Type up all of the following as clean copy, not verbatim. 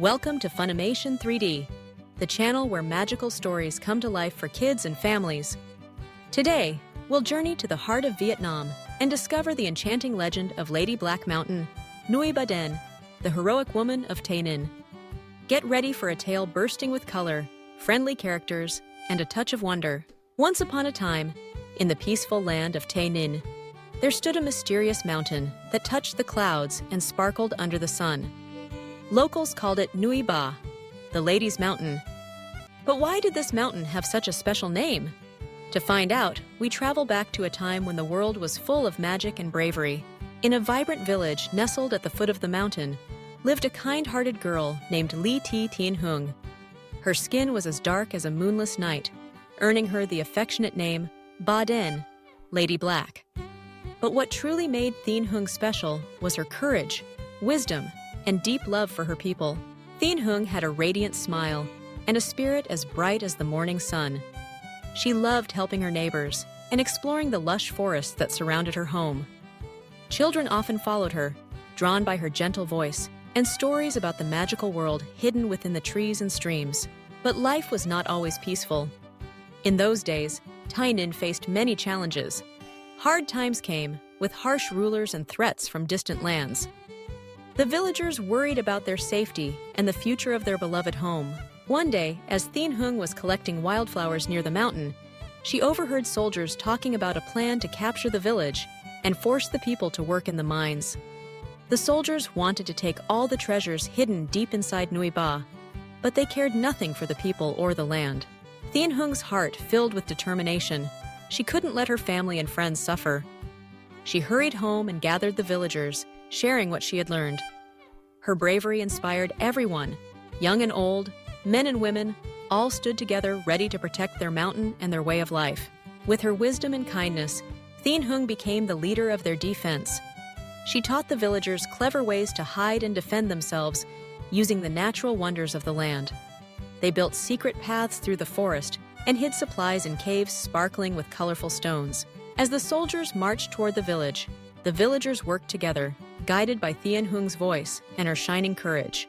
Welcome to Funimation 3D, the channel where magical stories come to life for kids and families. Today, we'll journey to the heart of Vietnam and discover the enchanting legend of Lady Black Mountain, Nuoi Bà Đen, the heroic woman of Tay Ninh. Get ready for a tale bursting with color, friendly characters, and a touch of wonder. Once upon a time, in the peaceful land of Tay Ninh, there stood a mysterious mountain that touched the clouds and sparkled under the sun. Locals called it Nuoi Bà, the Lady's Mountain. But why did this mountain have such a special name? To find out, we travel back to a time when the world was full of magic and bravery. In a vibrant village nestled at the foot of the mountain, lived a kind-hearted girl named Tay Ninh. Her skin was as dark as a moonless night, earning her the affectionate name Bà Đen, Lady Black. But what truly made Tay Ninh special was her courage, wisdom, and deep love for her people. Tay Ninh had a radiant smile and a spirit as bright as the morning sun. She loved helping her neighbors and exploring the lush forests that surrounded her home. Children often followed her, drawn by her gentle voice and stories about the magical world hidden within the trees and streams. But life was not always peaceful. In those days, Tay Ninh faced many challenges. Hard times came, with harsh rulers and threats from distant lands. The villagers worried about their safety and the future of their beloved home. One day, as Tay Ninh was collecting wildflowers near the mountain, she overheard soldiers talking about a plan to capture the village and force the people to work in the mines. The soldiers wanted to take all the treasures hidden deep inside Nuoi Bà, but they cared nothing for the people or the land. Tay Ning's heart filled with determination. She couldn't let her family and friends suffer. She hurried home and gathered the villagers, sharing what she had learned. Her bravery inspired everyone, young and old, men and women, all stood together ready to protect their mountain and their way of life. With her wisdom and kindness, Tay Ninh became the leader of their defense. She taught the villagers clever ways to hide and defend themselves using the natural wonders of the land. They built secret paths through the forest and hid supplies in caves sparkling with colorful stones. As the soldiers marched toward the villagers worked together, guided by Tay Ning's voice and her shining courage.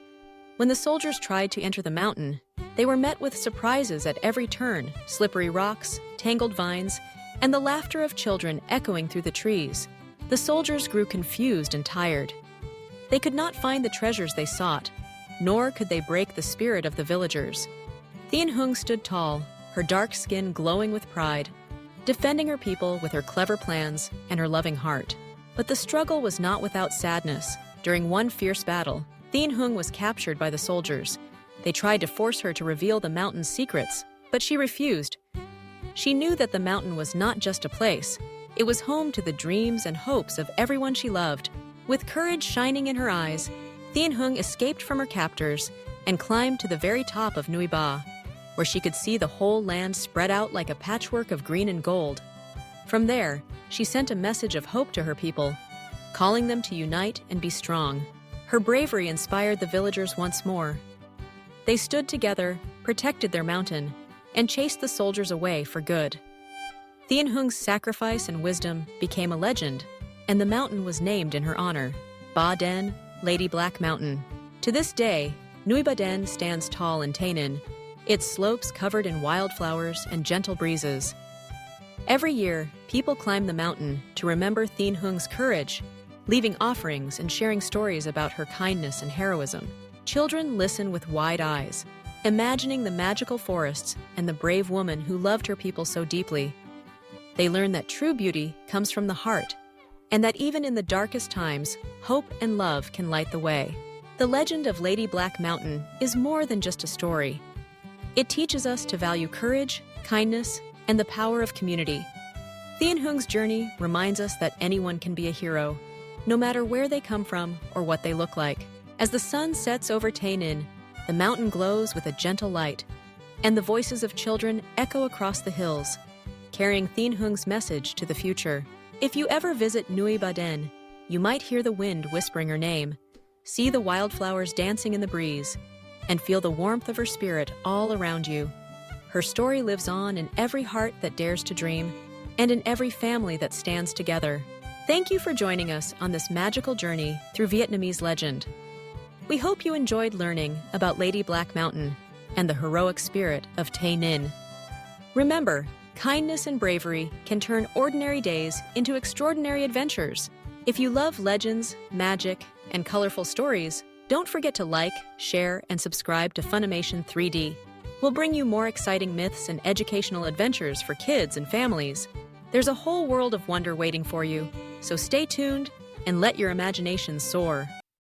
When the soldiers tried to enter the mountain, they were met with surprises at every turn, slippery rocks, tangled vines, and the laughter of children echoing through the trees. The soldiers grew confused and tired. They could not find the treasures they sought, nor could they break the spirit of the villagers. Tay Ninh stood tall, her dark skin glowing with pride, defending her people with her clever plans and her loving heart. But the struggle was not without sadness. During one fierce battle, Tay Ninh was captured by the soldiers. They tried to force her to reveal the mountain's secrets, but she refused. She knew that the mountain was not just a place. It was home to the dreams and hopes of everyone she loved. With courage shining in her eyes, Tay Ninh escaped from her captors and climbed to the very top of Nuoi Bà, where she could see the whole land spread out like a patchwork of green and gold. From there, she sent a message of hope to her people, calling them to unite and be strong. Her bravery inspired the villagers once more. They stood together, protected their mountain, and chased the soldiers away for good. Tay Ning's sacrifice and wisdom became a legend, and the mountain was named in her honor, Bà Đen, Lady Black Mountain. To this day, Nuoi Bà Đen stands tall in Tay Ninh, its slopes covered in wildflowers and gentle breezes. Every year, people climb the mountain to remember Tay Ning's courage, leaving offerings and sharing stories about her kindness and heroism. Children listen with wide eyes, imagining the magical forests and the brave woman who loved her people so deeply. They learn that true beauty comes from the heart, and that even in the darkest times, hope and love can light the way. The legend of Lady Black Mountain is more than just a story. It teaches us to value courage, kindness, and the power of community. Tay Ning's journey reminds us that anyone can be a hero, no matter where they come from or what they look like. As the sun sets over Tay Ninh, the mountain glows with a gentle light, and the voices of children echo across the hills, carrying Tay Ning's message to the future. If you ever visit Nuoi Bà Đen, you might hear the wind whispering her name, see the wildflowers dancing in the breeze, and feel the warmth of her spirit all around you. Her story lives on in every heart that dares to dream, and in every family that stands together. Thank you for joining us on this magical journey through Vietnamese legend. We hope you enjoyed learning about Lady Black Mountain and the heroic spirit of Tay Ninh. Remember, kindness and bravery can turn ordinary days into extraordinary adventures. If you love legends, magic, and colorful stories, don't forget to like, share, and subscribe to Funimation 3D. We'll bring you more exciting myths and educational adventures for kids and families. There's a whole world of wonder waiting for you, so stay tuned and let your imagination soar.